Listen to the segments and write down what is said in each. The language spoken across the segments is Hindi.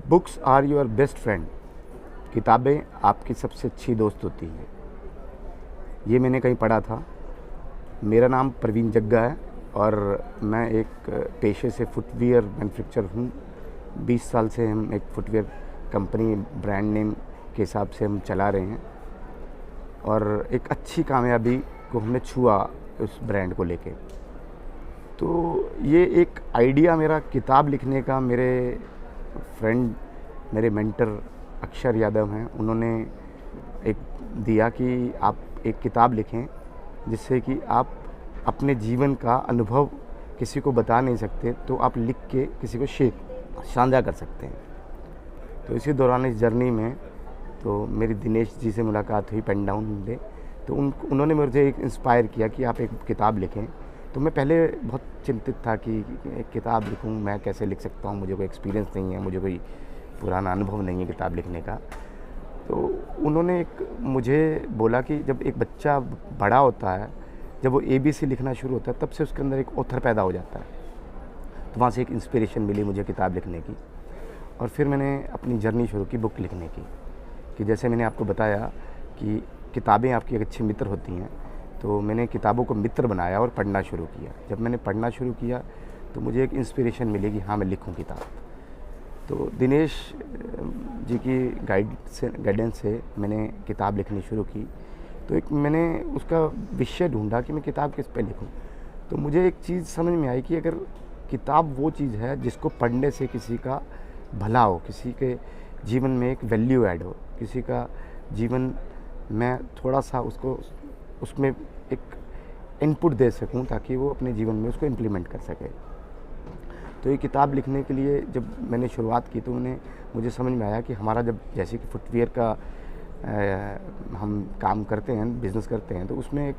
Books are your best friend. किताबें आपकी सबसे अच्छी दोस्त होती हैं। ये मैंने कहीं पढ़ा था। मेरा नाम प्रवीण जग्गा है और मैं एक पेशे से फुटवियर मैन्युफैक्चरर हूँ। 20 साल से हम एक फुटवियर कंपनी ब्रांड नेम के हिसाब से हम चला रहे हैं और एक अच्छी कामयाबी को हमने छुआ उस ब्रांड को लेके। तो ये एक आइडिया मेरा किताब लिखने का, मेरे फ्रेंड, मेरे मेंटर अक्षर यादव हैं, उन्होंने एक दिया कि आप एक किताब लिखें जिससे कि आप अपने जीवन का अनुभव किसी को बता नहीं सकते तो आप लिख के किसी को साझा कर सकते हैं। तो इसी दौरान इस जर्नी में तो मेरी दिनेश जी से मुलाकात हुई पेन डाउन में। तो उन्होंने मुझे एक इंस्पायर किया कि आप एक किताब लिखें। तो मैं पहले बहुत चिंतित था कि एक किताब लिखूं, मैं कैसे लिख सकता हूं, मुझे कोई एक्सपीरियंस नहीं है, मुझे कोई पुराना अनुभव नहीं है किताब लिखने का। तो उन्होंने मुझे बोला कि जब एक बच्चा बड़ा होता है, जब वो ABC लिखना शुरू होता है, तब से उसके अंदर एक ऑथर पैदा हो जाता है। तो वहाँ से एक इंस्पिरेशन मिली मुझे किताब लिखने की और फिर मैंने अपनी जर्नी शुरू की बुक लिखने की। कि जैसे मैंने आपको बताया कि किताबें आपकी एक अच्छी मित्र होती हैं, तो मैंने किताबों को मित्र बनाया और पढ़ना शुरू किया। जब मैंने पढ़ना शुरू किया तो मुझे एक इंस्पिरेशन मिली कि हाँ, मैं लिखूं किताब। तो दिनेश जी की गाइडेंस से मैंने किताब लिखनी शुरू की। तो मैंने उसका विषय ढूंढा कि मैं किताब किस पे लिखूं। तो मुझे एक चीज़ समझ में आई कि अगर किताब वो चीज़ है जिसको पढ़ने से किसी का भला हो, किसी के जीवन में एक वैल्यू ऐड हो, किसी का जीवन में थोड़ा सा उसमें एक इनपुट दे सकूं ताकि वो अपने जीवन में उसको इम्प्लीमेंट कर सके। तो ये किताब लिखने के लिए जब मैंने शुरुआत की तो मुझे समझ में आया कि हमारा जब जैसे कि फुटवियर का हम काम करते हैं, बिज़नेस करते हैं, तो उसमें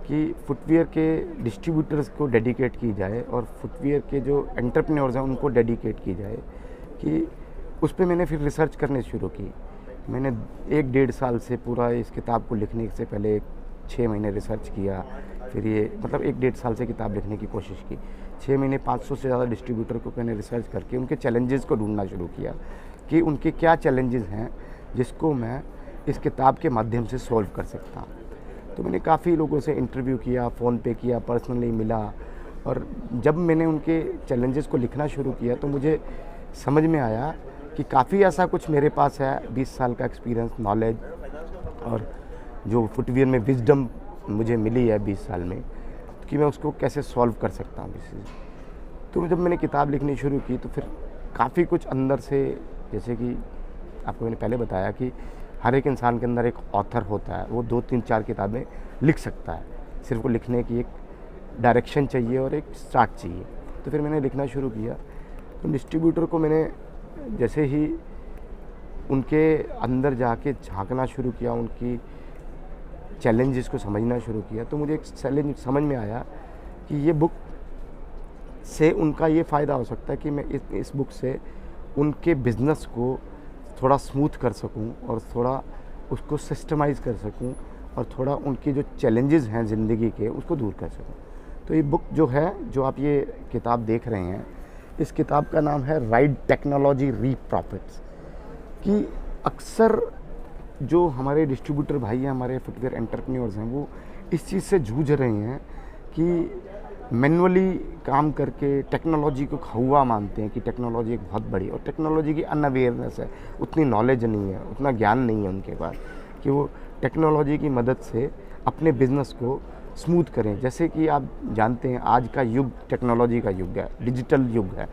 कि फुटवियर के डिस्ट्रीब्यूटर्स को डेडिकेट की जाए और फुटवियर के जो एंटरप्रेन्योर्स हैं उनको डेडिकेट की जाए। कि उस पर मैंने फिर रिसर्च करने शुरू की। मैंने 1-1.5 साल से पूरा इस किताब को लिखने से पहले 6 महीने रिसर्च किया। फिर ये 1-1.5 साल से किताब लिखने की कोशिश की। 6 महीने 500 से ज़्यादा डिस्ट्रीब्यूटर को मैंने रिसर्च करके उनके चैलेंजेस को ढूंढना शुरू किया कि उनके क्या चैलेंजेस हैं जिसको मैं इस किताब के माध्यम से सॉल्व कर सकता हूँ। तो मैंने काफ़ी लोगों से इंटरव्यू किया, फ़ोन पे किया, पर्सनली मिला और जब मैंने उनके चैलेंजेस को लिखना शुरू किया तो मुझे समझ में आया कि काफ़ी ऐसा कुछ मेरे पास है, 20 साल का एक्सपीरियंस, नॉलेज और जो फुटवियर में विजडम मुझे मिली है 20 साल में, कि मैं उसको कैसे सॉल्व कर सकता हूँ इसी। तो जब मैंने किताब लिखनी शुरू की तो फिर काफ़ी कुछ अंदर से, जैसे कि आपको मैंने पहले बताया कि हर एक इंसान के अंदर एक ऑथर होता है, वो 2-3-4 किताबें लिख सकता है, सिर्फ वो लिखने की एक डायरेक्शन चाहिए और एक स्टार्ट चाहिए। तो फिर मैंने लिखना शुरू किया। तो डिस्ट्रीब्यूटर को मैंने जैसे ही उनके अंदर जाके झांकना शुरू किया, उनकी चैलेंजेस को समझना शुरू किया, तो मुझे एक चैलेंज समझ में आया कि ये बुक से उनका ये फ़ायदा हो सकता है कि मैं इस बुक से उनके बिज़नेस को थोड़ा स्मूथ कर सकूं और थोड़ा उसको सिस्टमाइज़ कर सकूं और थोड़ा उनकी जो चैलेंजेस हैं ज़िंदगी के उसको दूर कर सकूं। तो ये बुक जो है, जो आप ये किताब देख रहे हैं, इस किताब का नाम है राइट टेक्नोलॉजी रीप प्रॉफिट्स। कि अक्सर जो हमारे डिस्ट्रीब्यूटर भाई हैं, हमारे फुटवियर एंटरप्रेन्योर्स हैं, वो इस चीज़ से जूझ रहे हैं कि मैनुअली काम करके टेक्नोलॉजी को हवा मानते हैं कि टेक्नोलॉजी एक बहुत बड़ी, और टेक्नोलॉजी की अनअवेयरनेस है, उतनी नॉलेज नहीं है, उतना ज्ञान नहीं है उनके पास कि वो टेक्नोलॉजी की मदद से अपने बिज़नेस को स्मूथ करें। जैसे कि आप जानते हैं आज का युग टेक्नोलॉजी का युग है, डिजिटल युग है,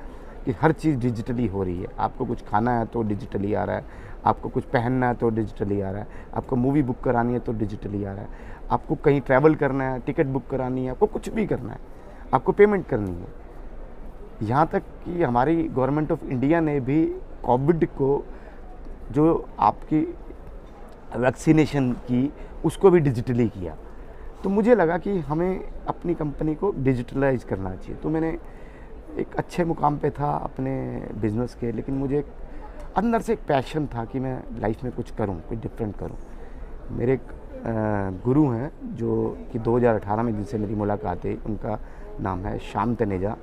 कि हर चीज़ डिजिटली हो रही है। आपको कुछ खाना है तो डिजिटली आ रहा है, आपको कुछ पहनना है तो डिजिटली आ रहा है, आपको मूवी बुक करानी है तो डिजिटली आ रहा है, आपको कहीं ट्रैवल करना है, टिकट बुक करानी है, आपको कुछ भी करना है, आपको पेमेंट करनी है। यहाँ तक कि हमारी गवर्नमेंट ऑफ इंडिया ने भी कोविड को, जो आपकी वैक्सीनेशन की, उसको भी डिजिटली किया। तो मुझे लगा कि हमें अपनी कंपनी को डिजिटलाइज करना चाहिए। तो मैंने एक अच्छे मुकाम पे था अपने बिज़नेस के, लेकिन मुझे अंदर से एक पैशन था कि मैं लाइफ में कुछ करूं, कुछ डिफरेंट करूं। मेरे एक गुरु हैं जो कि 2018 में जिनसे मेरी मुलाकात हुई, उनका नाम है श्याम तनेजा।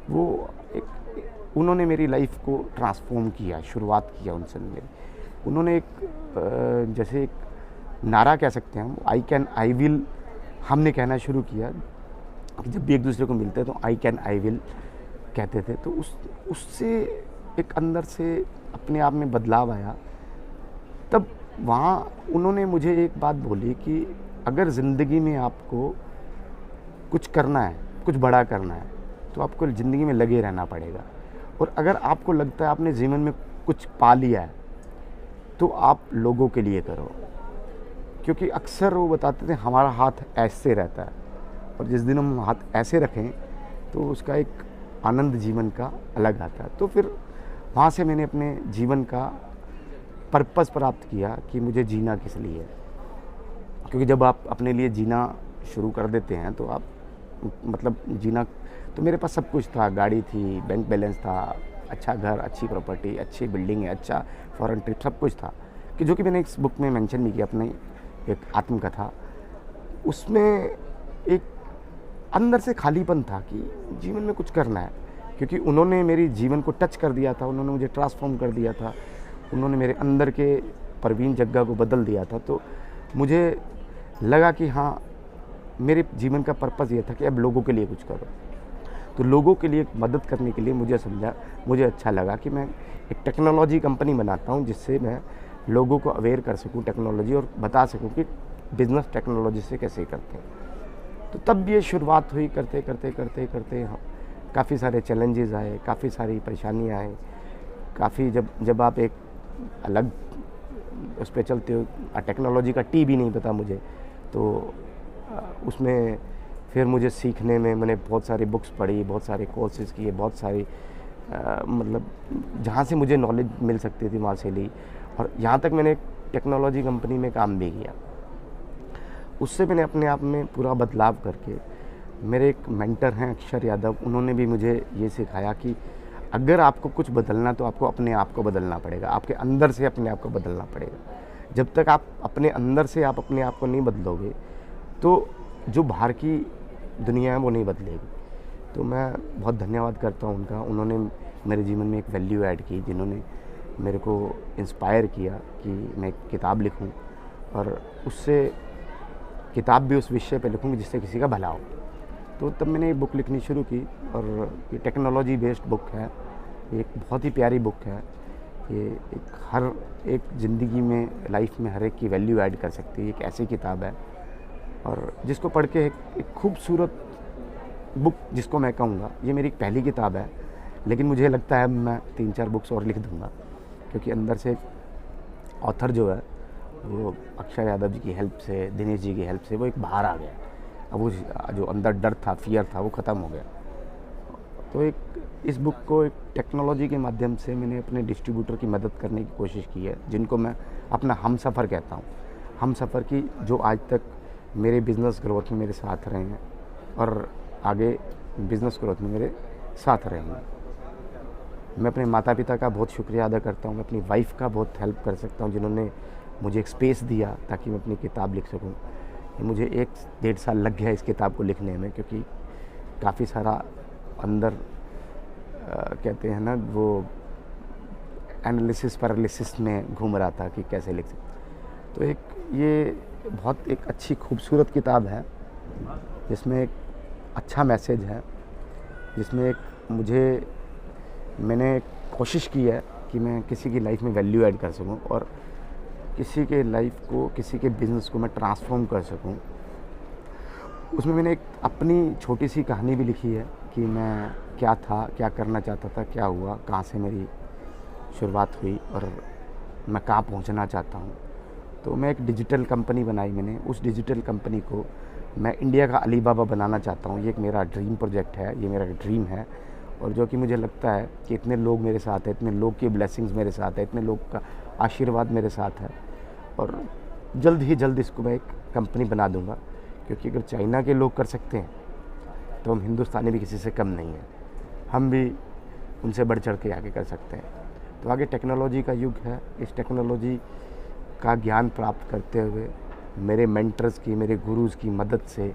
वो एक उन्होंने मेरी लाइफ को ट्रांसफॉर्म किया, शुरुआत किया उनसे मेरी। उन्होंने एक जैसे एक नारा कह सकते हैं हम, आई कैन आई विल, हमने कहना शुरू किया कि जब भी एक दूसरे को मिलते तो आई कैन आई विल कहते थे। तो उससे एक अंदर से अपने आप में बदलाव आया। तब वहाँ उन्होंने मुझे एक बात बोली कि अगर ज़िंदगी में आपको कुछ करना है, कुछ बड़ा करना है, तो आपको ज़िंदगी में लगे रहना पड़ेगा। और अगर आपको लगता है आपने जीवन में कुछ पा लिया है, तो आप लोगों के लिए करो। क्योंकि अक्सर वो बताते थे हमारा हाथ ऐसे रहता है, और जिस दिन हम हाथ ऐसे रखें तो उसका एक आनंद जीवन का अलग आता है। तो फिर वहाँ से मैंने अपने जीवन का पर्पस प्राप्त किया कि मुझे जीना किस लिए। क्योंकि जब आप अपने लिए जीना शुरू कर देते हैं तो आप मतलब जीना, तो मेरे पास सब कुछ था, गाड़ी थी, बैंक बैलेंस था, अच्छा घर, अच्छी प्रॉपर्टी, अच्छी बिल्डिंग है, अच्छा फॉरेन ट्रिप, सब कुछ था कि जो कि मैंने इस बुक में मेंशन भी किया, अपनी एक आत्मकथा। उसमें एक अंदर से खालीपन था कि जीवन में कुछ करना है। क्योंकि उन्होंने मेरी जीवन को टच कर दिया था, उन्होंने मुझे ट्रांसफॉर्म कर दिया था, उन्होंने मेरे अंदर के परवीन जग्गा को बदल दिया था। तो मुझे लगा कि हाँ, मेरे जीवन का पर्पस ये था कि अब लोगों के लिए कुछ करो। तो लोगों के लिए मदद करने के लिए मुझे अच्छा लगा कि मैं एक टेक्नोलॉजी कंपनी बनाता हूँ, जिससे मैं लोगों को अवेयर कर सकूँ टेक्नोलॉजी, और बता सकूँ कि बिज़नेस टेक्नोलॉजी से कैसे करते हैं। तो तब ये शुरुआत हुई। करते करते करते करते काफ़ी सारे चैलेंजेस आए, काफ़ी सारी परेशानियाँ आए, काफ़ी जब आप एक अलग उस पर चलते हो, टेक्नोलॉजी का टी भी नहीं पता मुझे, तो उसमें फिर मुझे सीखने में मैंने बहुत सारी बुक्स पढ़ी, बहुत सारे कोर्सेज़ किए, बहुत सारी मतलब जहाँ से मुझे नॉलेज मिल सकती थी वहाँ से ली। और यहाँ तक मैंने एक टेक्नोलॉजी कंपनी में काम भी किया। उससे मैंने अपने आप में पूरा बदलाव करके, मेरे एक मेंटर हैं अक्षर यादव, उन्होंने भी मुझे ये सिखाया कि अगर आपको कुछ बदलना तो आपको अपने आप को बदलना पड़ेगा, आपके अंदर से अपने आप को बदलना पड़ेगा। जब तक आप अपने अंदर से आप अपने आप को नहीं बदलोगे तो जो बाहर की दुनिया है वो नहीं बदलेगी। तो मैं बहुत धन्यवाद करता हूँ उनका। उन्होंने मेरे जीवन में एक वैल्यू ऐड की, जिन्होंने मेरे को इंस्पायर किया कि मैं एक किताब लिखूँ, और उससे किताब भी उस विषय पे लिखूँ जिससे किसी का भला हो। तो तब मैंने ये बुक लिखनी शुरू की, और ये टेक्नोलॉजी बेस्ड बुक है। ये एक बहुत ही प्यारी बुक है। ये हर एक ज़िंदगी में, लाइफ में हर एक की वैल्यू ऐड कर सकती है। एक ऐसी किताब है, और जिसको पढ़ के एक खूबसूरत बुक जिसको मैं कहूँगा, ये मेरी पहली किताब है, लेकिन मुझे लगता है मैं 3-4 बुक्स और लिख दूँगा। क्योंकि अंदर से ऑथर जो है वो अक्षर यादव जी की हेल्प से, दिनेश जी की हेल्प से वो एक बाहर आ गया। अब वो जो अंदर डर था, फियर था, वो ख़त्म हो गया। तो इस बुक को एक टेक्नोलॉजी के माध्यम से मैंने अपने डिस्ट्रीब्यूटर की मदद करने की कोशिश की है, जिनको मैं अपना हमसफ़र कहता हूँ। हमसफ़र की जो आज तक मेरे बिज़नेस ग्रोथ में मेरे साथ रहे हैं, और आगे बिज़नेस ग्रोथ में मेरे साथ रहेंगे। मैं अपने माता पिता का बहुत शुक्रिया अदा करता हूँ। मैं अपनी वाइफ का बहुत हेल्प कर सकता हूँ, जिन्होंने मुझे एक स्पेस दिया ताकि मैं अपनी किताब लिख सकूँ। मुझे 1-1.5 साल लग गया इस किताब को लिखने में, क्योंकि काफ़ी सारा अंदर कहते हैं ना, वो एनालिसिस पैरालिसिस में घूम रहा था कि कैसे लिख सकते। तो ये बहुत एक अच्छी खूबसूरत किताब है, जिसमें एक अच्छा मैसेज है, जिसमें मैंने कोशिश की है कि मैं किसी की लाइफ में वैल्यू ऐड कर सकूं, और किसी के लाइफ को, किसी के बिज़नेस को मैं ट्रांसफॉर्म कर सकूं। उसमें मैंने एक अपनी छोटी सी कहानी भी लिखी है कि मैं क्या था, क्या करना चाहता था, क्या हुआ, कहाँ से मेरी शुरुआत हुई, और मैं कहाँ पहुंचना चाहता हूं। तो मैं एक डिजिटल कंपनी बनाई मैंने। उस डिजिटल कंपनी को मैं इंडिया का अलीबाबा बनाना चाहता हूं। ये एक मेरा ड्रीम प्रोजेक्ट है, ये मेरा ड्रीम है, और जो कि मुझे लगता है कि इतने लोग मेरे साथ हैं, इतने लोग की ब्लेसिंग्स मेरे साथ है, इतने लोग का आशीर्वाद मेरे साथ है, और जल्द ही जल्द इसको मैं एक कंपनी बना दूंगा। क्योंकि अगर चाइना के लोग कर सकते हैं तो हम हिंदुस्तानी भी किसी से कम नहीं हैं, हम भी उनसे बढ़ चढ़ के आगे कर सकते हैं। तो आगे टेक्नोलॉजी का युग है। इस टेक्नोलॉजी का ज्ञान प्राप्त करते हुए, मेरे मेंटर्स की, मेरे गुरुज़ की मदद से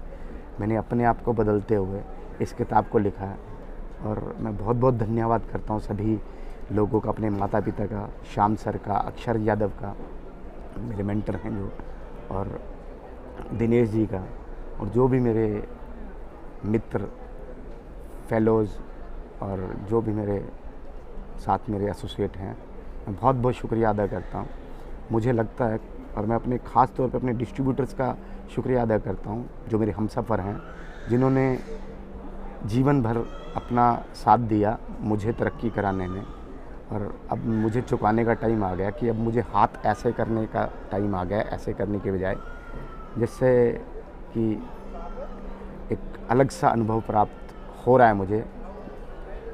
मैंने अपने आप को बदलते हुए इस किताब को लिखा है। और मैं बहुत बहुत धन्यवाद करता हूँ सभी लोगों का, अपने माता पिता का, श्याम सर का, अक्षर यादव का, मेरे मेंटर हैं जो, और दिनेश जी का, और जो भी मेरे मित्र, फेलोज़ और जो भी मेरे साथ मेरे एसोसिएट हैं, मैं बहुत बहुत शुक्रिया अदा करता हूँ। मुझे लगता है, और मैं अपने ख़ास तौर पे अपने डिस्ट्रीब्यूटर्स का शुक्रिया अदा करता हूँ, जो मेरे हमसफ़र हैं, जिन्होंने जीवन भर अपना साथ दिया मुझे तरक्की कराने में। और अब मुझे चुकाने का टाइम आ गया कि अब मुझे हाथ ऐसे करने का टाइम आ गया, ऐसे करने के बजाय, जिससे कि एक अलग सा अनुभव प्राप्त हो रहा है मुझे,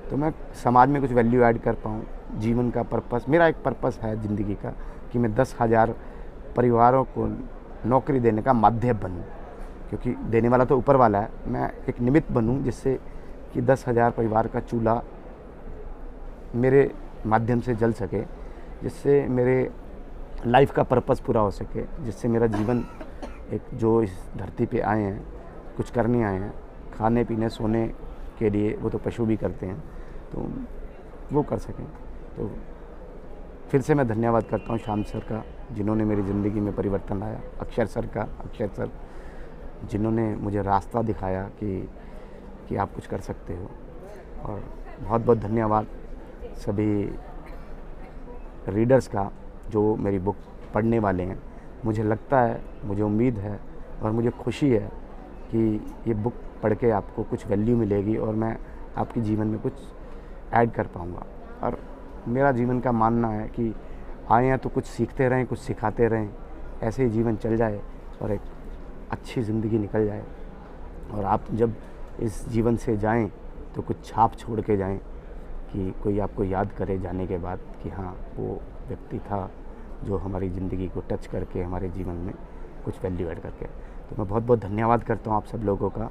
तो मैं समाज में कुछ वैल्यू ऐड कर पाऊँ। जीवन का पर्पस, मेरा एक पर्पस है ज़िंदगी का कि मैं 10,000 परिवारों को नौकरी देने का माध्यम बनूँ, क्योंकि देने वाला तो ऊपर वाला है। मैं एक निमित्त बनूँ जिससे कि 10,000 परिवार का चूल्हा मेरे माध्यम से जल सके, जिससे मेरे लाइफ का पर्पस पूरा हो सके, जिससे मेरा जीवन एक जो इस धरती पे आए हैं, कुछ करने आए हैं, खाने पीने सोने के लिए, वो तो पशु भी करते हैं, तो वो कर सकें। तो फिर से मैं धन्यवाद करता हूँ श्याम सर का, जिन्होंने मेरी ज़िंदगी में परिवर्तन लाया, अक्षर सर जिन्होंने मुझे रास्ता दिखाया कि आप कुछ कर सकते हो। और बहुत बहुत धन्यवाद सभी रीडर्स का जो मेरी बुक पढ़ने वाले हैं। मुझे लगता है, मुझे उम्मीद है और मुझे खुशी है कि ये बुक पढ़ के आपको कुछ वैल्यू मिलेगी और मैं आपके जीवन में कुछ ऐड कर पाऊँगा। और मेरा जीवन का मानना है कि आए हैं तो कुछ सीखते रहें, कुछ सिखाते रहें, ऐसे ही जीवन चल जाए और एक अच्छी ज़िंदगी निकल जाए। और आप जब इस जीवन से जाएं तो कुछ छाप छोड़ के जाएं, कि कोई आपको याद करे जाने के बाद कि हाँ, वो व्यक्ति था जो हमारी ज़िंदगी को टच करके हमारे जीवन में कुछ वैल्यू ऐड करके। तो मैं बहुत बहुत धन्यवाद करता हूँ आप सब लोगों का,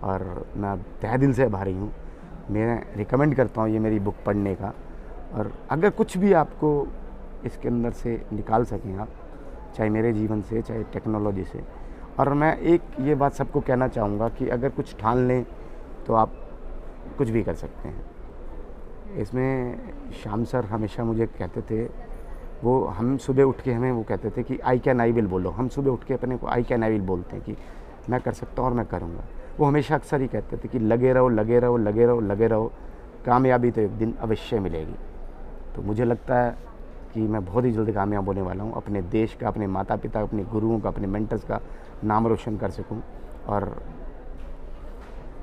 और मैं तहे दिल से आभारी हूँ। मैं रिकमेंड करता हूँ ये मेरी बुक पढ़ने का, और अगर कुछ भी आपको इसके अंदर से निकाल सकें आप, चाहे मेरे जीवन से, चाहे टेक्नोलॉजी से। और मैं एक ये बात सबको कहना चाहूँगा कि अगर कुछ ठान लें तो आप कुछ भी कर सकते हैं। इसमें श्याम सर हमेशा मुझे कहते थे, वो हम सुबह उठ के हमें वो कहते थे कि आई कैन आई विल बोलो। हम सुबह उठ के अपने को आई कैन आई विल बोलते हैं कि मैं कर सकता हूँ और मैं करूँगा। वो हमेशा अक्सर ही कहते थे कि लगे रहो, लगे रहो, लगे रहो, लगे रहो, कामयाबी तो एक दिन अवश्य मिलेगी। तो मुझे लगता है कि मैं बहुत ही जल्दी कामयाब होने वाला हूँ, अपने देश का, अपने माता पिता, अपने गुरुओं का, अपने मेंटर्स का नाम रोशन कर सकूँ, और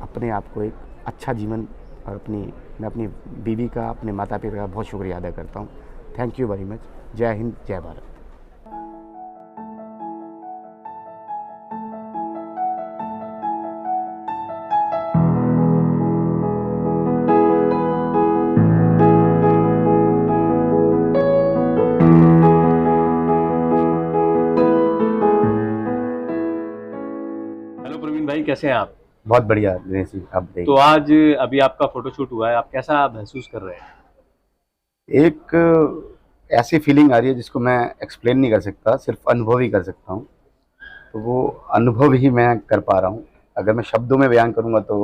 अपने आप को एक अच्छा जीवन, और मैं अपनी बीवी का, अपने माता पिता का बहुत शुक्रिया अदा करता हूँ। Thank you very much. जय हिंद, जय भारत। हेलो प्रवीण भाई, कैसे हैं आप? बहुत बढ़िया दिनेश जी, आप तो आज अभी आपका फोटोशूट हुआ है, आप कैसा महसूस कर रहे हैं? एक ऐसी फीलिंग आ रही है जिसको मैं एक्सप्लेन नहीं कर सकता, सिर्फ अनुभव ही कर सकता हूँ। तो वो अनुभव ही मैं कर पा रहा हूँ। अगर मैं शब्दों में बयान करूँगा तो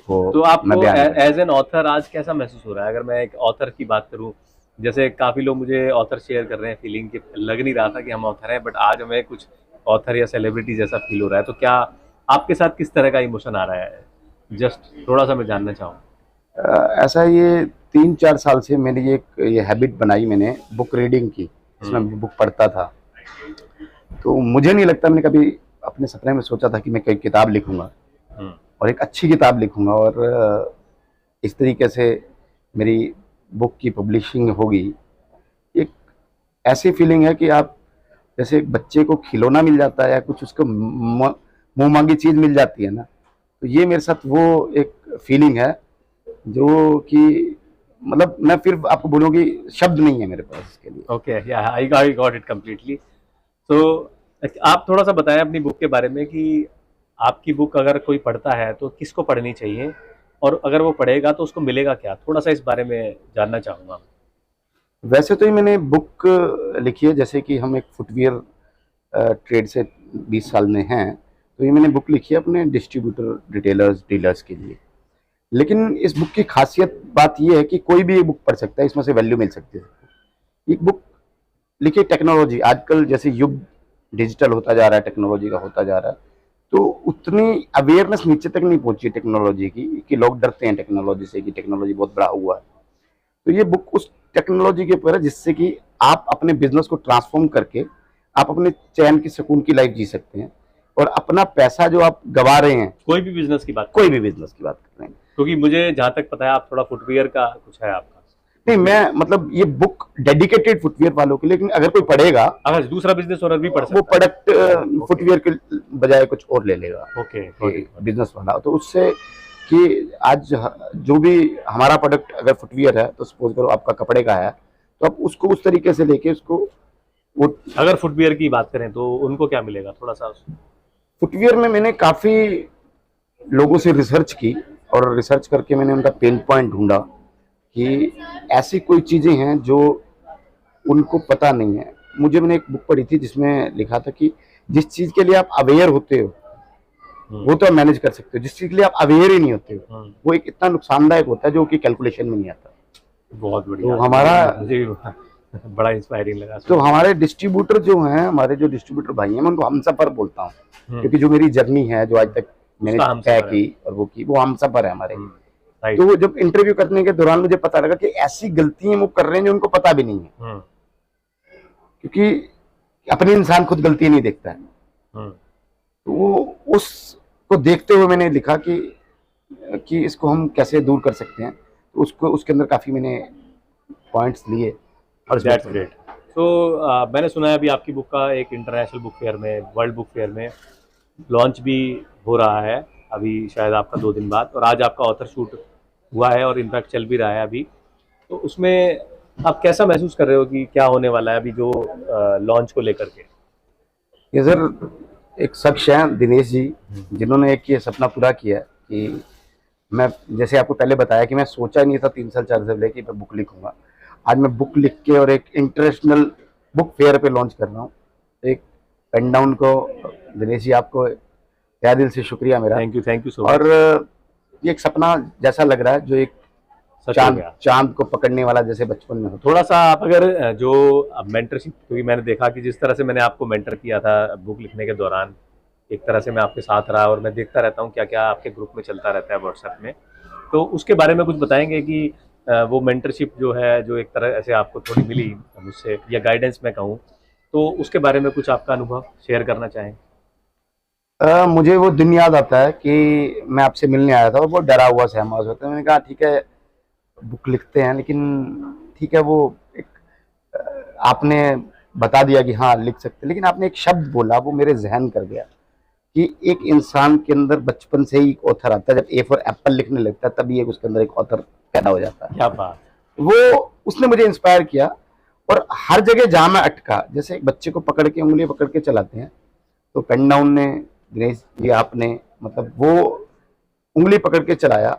वो तो मैं आपको बयान नहीं कर एज एन ऑथर आज कैसा महसूस हो रहा है? अगर मैं एक ऑथर की बात करूं, जैसे काफी लोग मुझे ऑथर शेयर कर रहे हैं फीलिंग की, लग नहीं रहा था कि हम ऑथर हैं, बट आज हमें कुछ ऑथर या सेलिब्रिटी जैसा फील हो रहा है। तो क्या आपके साथ किस तरह का इमोशन आ रहा है? जस्ट थोड़ा सा मैं जानना चाहूँ। ऐसा ये 3-4 साल से मेरी ये हैबिट बनाई मैंने बुक रीडिंग की, इसमें बुक पढ़ता था। तो मुझे नहीं लगता मैंने कभी अपने सपने में सोचा था कि मैं कोई किताब लिखूंगा और एक अच्छी किताब लिखूंगा, और इस तरीके से मेरी बुक की पब्लिशिंग होगी। एक ऐसी फीलिंग है कि आप जैसे एक बच्चे को खिलौना मिल जाता है या कुछ उसको मुंह मांगी चीज़ मिल जाती है ना, तो ये मेरे साथ वो एक फीलिंग है जो कि मतलब मैं फिर आपको बोलूँ कि शब्द नहीं है मेरे पास इसके लिए। ओके, या आई गॉट इट कम्प्लीटली। तो आप थोड़ा सा बताएं अपनी बुक के बारे में कि आपकी बुक अगर कोई पढ़ता है तो किसको पढ़नी चाहिए, और अगर वो पढ़ेगा तो उसको मिलेगा क्या? थोड़ा सा इस बारे में जानना चाहूँगा। वैसे तो ये मैंने बुक लिखी है, जैसे कि हम एक फुटवियर ट्रेड से 20 साल में हैं, तो ये मैंने बुक लिखी है अपने डिस्ट्रीब्यूटर, रिटेलर्स, डीलर्स के लिए। लेकिन इस बुक की खासियत बात यह है कि कोई भी ये बुक पढ़ सकता है, इसमें से वैल्यू मिल सकती है। एक बुक लिखिए टेक्नोलॉजी, आजकल जैसे युग डिजिटल होता जा रहा है, टेक्नोलॉजी का होता जा रहा है, तो उतनी अवेयरनेस नीचे तक नहीं पहुंची टेक्नोलॉजी की कि लोग डरते हैं टेक्नोलॉजी से कि टेक्नोलॉजी बहुत बड़ा हुआ है। तो ये बुक उस टेक्नोलॉजी के ऊपर है जिससे कि आप अपने बिजनेस को ट्रांसफॉर्म करके आप अपने चैन की सुकून की लाइफ जी सकते हैं, और अपना पैसा जो आप गवा रहे हैं, कोई भी बिजनेस की बात कोई भी बिजनेस की बात कर रहे हैं। क्योंकि मुझे जहां तक पता है आप थोड़ा फुटवियर का कुछ है आपका। नहीं, मैं मतलब ये बुक डेडिकेटेड फुटवियर वालों के लिए, लेकिन अगर कोई पढ़ेगा, अगर दूसरा बिजनेस ओनर भी पढ़ सकता वो प्रोडक्ट फुटवियर के बजाय कुछ और ले लेगा, ओके बिजनेस वाला, तो उससे कि आज जो भी हमारा प्रोडक्ट अगर फुटवियर है, तो सपोज करो आपका कपड़े का है, तो आप उसको उस तरीके से लेके उसको वो। अगर फुटवियर की बात करें तो उनको क्या मिलेगा थोड़ा सा? फुटवियर में मैंने काफी लोगों से रिसर्च की, और रिसर्च करके मैंने उनका पेन पॉइंट ढूंढा कि ऐसी कोई चीजें हैं जो उनको पता नहीं है। मैंने एक बुक पढ़ी थी जिसमें लिखा था कि जिस चीज के लिए आप अवेयर होते हो वो तो आप मैनेज कर सकते हो, जिस चीज के लिए आप अवेयर ही नहीं होते हो वो एक इतना नुकसानदायक होता है जो कि कैलकुलेशन में नहीं आता। बहुत बढ़िया। तो हमारा मुझे बड़ा इंस्पायरिंग लगा। तो हमारे डिस्ट्रीब्यूटर जो हैं, हमारे जो डिस्ट्रीब्यूटर भाई हैं, मैं उनको हमसफर बोलता हूँ, क्योंकि जो मेरी जर्नी है जो आज तक मैंने तय की और वो की, वो हमसफर है हमारे। तो जब इंटरव्यू करने के दौरान मुझे पता लगा कि ऐसी गलतियां वो कर रहे हैं जो उनको पता भी नहीं है, क्योंकि अपने इंसान खुद गलती नहीं देखता है। तो वो उसको देखते हुए मैंने लिखा कि इसको हम कैसे दूर कर सकते हैं, तो उसको उसके अंदर काफी मैंने पॉइंट्स लिए। और दैट्स ग्रेट। तो मैंने सुना है अभी आपकी बुक का एक इंटरनेशनल बुक फेयर में, वर्ल्ड बुक फेयर में लॉन्च भी हो रहा है अभी, शायद आपका 2 दिन बाद, और आज आपका ऑथर शूट हुआ है और इनफैक्ट चल भी रहा है अभी। तो उसमें आप कैसा महसूस कर रहे हो कि क्या होने वाला है अभी जो लॉन्च को लेकर के? ये सर एक शख्स हैं दिनेश जी, जिन्होंने एक ये सपना पूरा किया कि मैं, जैसे आपको पहले बताया कि मैं सोचा नहीं था 3 साल 4 साल पहले कि मैं बुक लिखूंगा। आज मैं बुक लिख के और एक इंटरनेशनल बुक फेयर पे लॉन्च कर रहा हूँ। एक पेन डाउन को, दिनेश जी आपको तहे दिल से शुक्रिया मेरा। Thank you so much. और ये एक सपना जैसा लग रहा है जो एक चांद को पकड़ने वाला जैसे बचपन में हो। थोड़ा सा आप अगर जो मेंटरशिप, क्योंकि मैंने देखा कि जिस तरह से मैंने आपको मेंटर किया था बुक लिखने के दौरान, एक तरह से मैं आपके साथ रहा और मैं देखता रहता हूँ क्या क्या आपके ग्रुप में चलता रहता है व्हाट्सएप में, तो उसके बारे में कुछ बताएंगे कि वो मेंटरशिप जो है, जो एक तरह से आपको थोड़ी मिली मुझसे, या गाइडेंस मैं कहूँ, तो उसके बारे में कुछ आपका अनुभव शेयर करना चाहें? मुझे वो दिन याद आता है कि मैं आपसे मिलने आया था और वो डरा हुआ सहमा हुआ था। मैंने कहा ठीक है बुक लिखते हैं, लेकिन ठीक है, वो एक आपने बता दिया कि हाँ लिख सकते, लेकिन आपने एक शब्द बोला वो मेरे जहन कर गया कि एक इंसान के अंदर बचपन से ही एक ऑथर आता है। जब ए फॉर एप्पल लिखने लगता है तभी एक उसके अंदर एक ऑथर पैदा हो जाता है। क्या बात। वो उसने मुझे इंस्पायर किया, और हर जगह जहाँ मैं अटका, जैसे एक बच्चे को पकड़ के उंगली पकड़ के चलाते हैं, तो पेन डाउन ने, दिनेश जी आपने, मतलब वो उंगली पकड़ के चलाया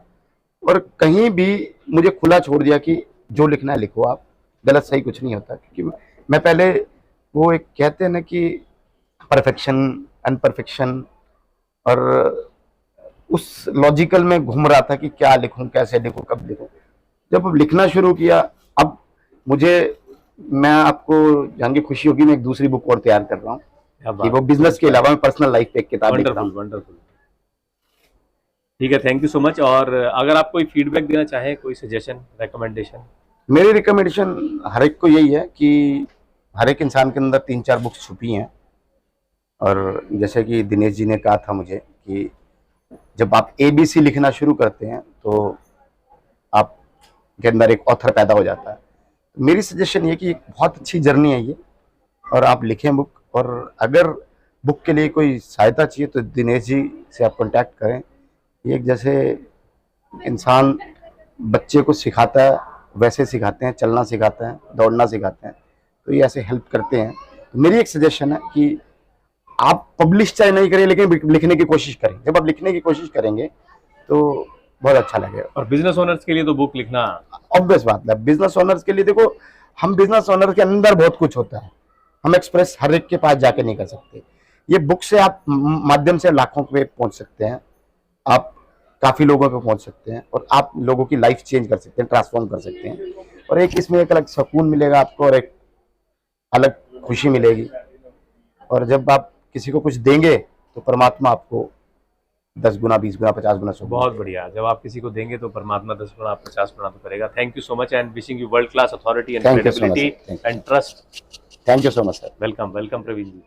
और कहीं भी मुझे खुला छोड़ दिया कि जो लिखना है लिखो, आप गलत सही कुछ नहीं होता। क्योंकि मैं पहले वो एक कहते हैं ना कि परफेक्शन अनपरफेक्शन, और उस लॉजिकल में घूम रहा था कि क्या लिखूं, कैसे लिखूं, कब लिखूं। जब अब लिखना शुरू किया, अब मैं आपको जान के खुशी होगी, मैं एक दूसरी बुक और तैयार कर रहा हूँ कि वो बिजनेस के अलावा मैं पर्सनल लाइफ पे एक किताब लिख रहा हूं। वंडरफुल। ठीक है, थैंक यू सो मच। और अगर आप कोई फीडबैक देना चाहें, कोई सजेशन, रिकमेंडेशन? मेरी रिकमेंडेशन हर एक को यही है कि हर एक इंसान के अंदर 3-4 बुक्स छुपी हैं, और जैसे कि दिनेश जी ने कहा था मुझे कि जब आप ABC लिखना शुरू करते हैं तो आप के अंदर एक ऑथर पैदा हो जाता है। तो मेरी सजेशन ये कि एक बहुत अच्छी जर्नी है ये, और आप लिखें बुक। और अगर बुक के लिए कोई सहायता चाहिए तो दिनेश जी से आप कांटेक्ट करें। ये एक जैसे इंसान बच्चे को सिखाता है वैसे सिखाते हैं, चलना सिखाते हैं, दौड़ना सिखाते हैं, तो ये ऐसे हेल्प करते हैं। तो मेरी एक सजेशन है कि आप पब्लिश चाहे नहीं करें, लेकिन लिखने की कोशिश करें। जब आप लिखने की कोशिश करेंगे तो बहुत अच्छा लगेगा। और बिजनेस ओनर्स के लिए तो बुक लिखना ऑब्वियस बात है। बिजनेस ओनर्स के लिए देखो, हम बिजनेस ओनर के अंदर बहुत कुछ होता है, हम एक्सप्रेस हर एक के पास जाके नहीं कर सकते। ये बुक से आप माध्यम से लाखों पे पहुंच सकते हैं। आप काफ़ी लोगों तक पहुंच सकते हैं और आप लोगों की लाइफ चेंज कर सकते हैं, ट्रांसफॉर्म कर सकते हैं। और एक इसमें एक अलग सुकून मिलेगा आपको और एक अलग खुशी मिलेगी। और जब आप किसी को कुछ देंगे तो परमात्मा आपको 10 गुना, 20 गुना, 50 गुना सुकून। बहुत बढ़िया, जब आप किसी को देंगे तो परमात्मा 10 गुना 50 गुना तो करेगा। Thank you so much and wishing you world class authority and Thank you so much, credibility sir. Thank you. And trust. Thank you so much sir. Welcome welcome Praveen ji.